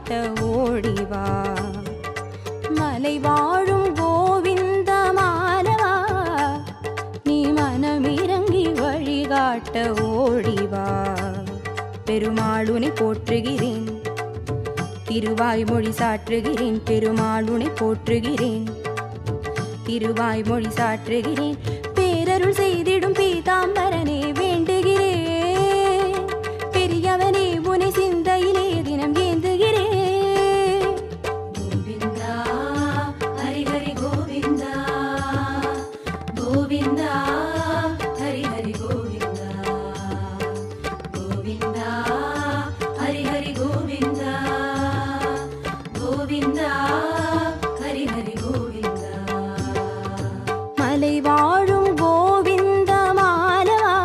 காட்ட ஓடிவா. மலை வாழும் கோவிந்த மாலவா, நீ மனமிறங்கி வழிகாட்ட ஓடிவா. பெருமாளுனை போற்றுகிறேன், திருவாய்மொழி சாற்றுகிறேன். பெருமாளுனை போற்றுகிறேன், திருவாய்மொழி சாற்றுகிறேன். பேரருள் செய்திடும் பீதாம்பரனே வேண்டுகிறேன், பெரியவனே உனை சிந்தையிலே தினம் ஏந்துகிறேன். கோவிந்தா ஹரி ஹரி கோவிந்தா, கோவிந்தா ஹரி ஹரி கோவிந்தா, கோவிந்தா ஹரி ஹரி கோவிந்தா, கோவிந்தா ஹரி ஹரி கோவிந்தா. மலை வாழும் கோவிந்த மாலவா,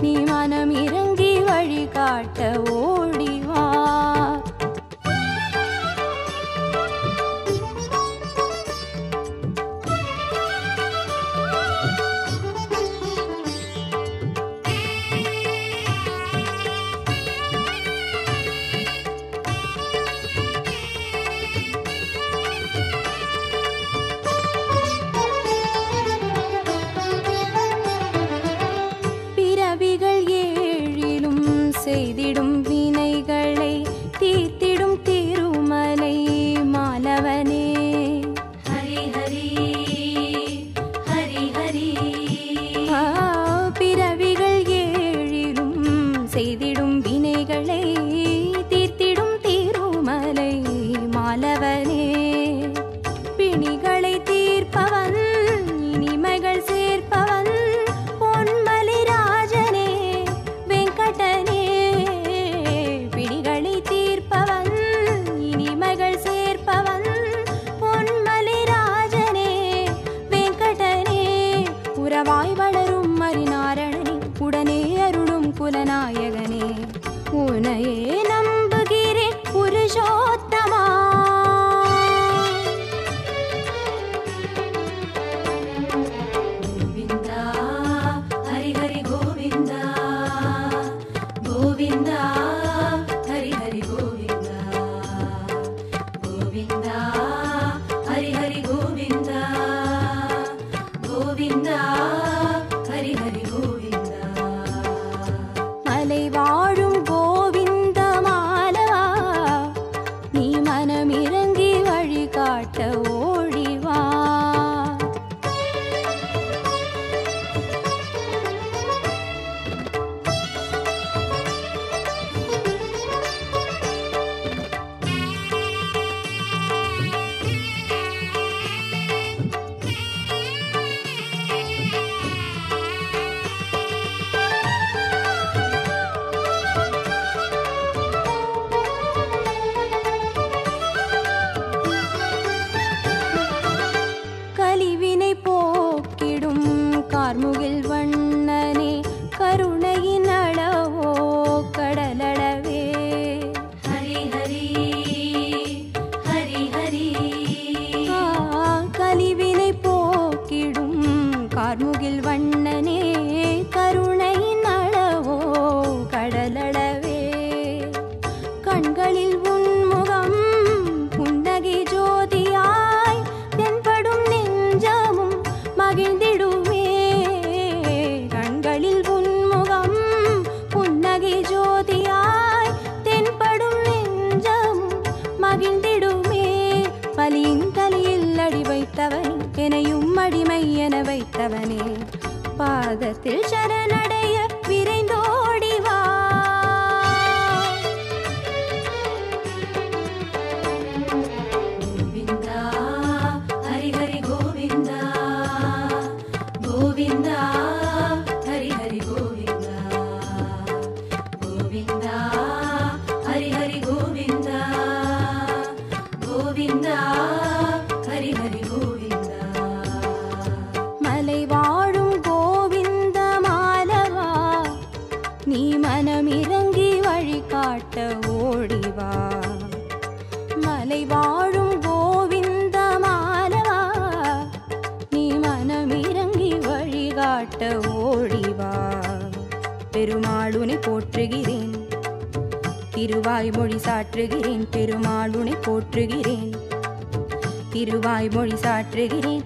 நீ மனம் இறங்கி வழிகாட்ட ஓடிவா. பிறவிகள் ஏழிலும் செய்திடும் வினைகளை தீர்த்திடும் திருமலை மாலவனே. ஹரி ஹரி ஹரி ஹரி. பிறவிகள் ஏழிலும் செய்திடும் வினைகளை தீர்த்திடும் திருமலை மாலவனே. பிணிகளை தீர்ப்பவன், இனிமைகள் சேர்ப்பவன், பொன்மலை ராஜனே வெங்கடனே. பிணிகளை தீர்ப்பவன், இனிமைகள் சேர்ப்பவன், பொன்மலை ராஜனே வெங்கடனே. உறவாய் வளரும் மரிநாரணனே, உடனே அருளும் குலநாயகனே. உனையே நம்புகிறேன் புருஷோத்தமா. கோவிந்தா ஹரி ஹரி கோவிந்தா, கோவிந்தா ஹரி ஹரி கோவிந்தா, கோவிந்தா ஹரி ஹரி கோவிந்தா, கோவிந்தா ஹரி ஹரி கோவிந்தா. மலை வாழும் கோவிந்த மாலவா, நீ மனமிறங்கி வழிகாட்ட ஓடிவா. கலிவினை போக்கிடும் கார்முகில் வண்ணனே, கருணையின் அளவோ கடலளவே. ஹரி ஹரி ஹரி ஹரி. கலிவினை போக்கிடும் கார்முகில் வண்ணனே, கருணையின் அளவோ கடலளவே. கண்களில் உன்முகம் புன்னகை ஜோதியாய் தென்படும் நெஞ்சமும் மகிழ்ந்திடுமே. கண்களில் உன்முகம் புன்னகை ஜோதியாய் தென்படும் நெஞ்சமும் மகிழ்ந்திடுமே. பலியின் தலையில் அடி வைத்தவனே, எனையும் அடிமை என வைத்தவனே, பாதத்தில் சரணடைய விரைந்தோடிவா. கோவிந்தா ஹரி ஹரி கோவிந்தா, கோவிந்தா ஹரி ஹரி கோவிந்தா, கோவிந்தா ஹரி ஹரி கோவிந்தா, கோவிந்தா ஹரி ஹரி கோவிந்தா. மலை வாழும் கோவிந்த மாலவா, நீ மனமிறங்கி வழிகாட்ட ஓடிவா. மலை வாழும் கோவிந்த மாலவா, நீ மனமிறங்கி வழிகாட்ட ஓடிவா. பெருமாளுனை போற்றுகிறேன், திருவாய்மொழி சாற்றுகிறேன் பெருமாளுனை போற்றுகிறேன் திருவாய்மொழி சாற்றுகிறேன்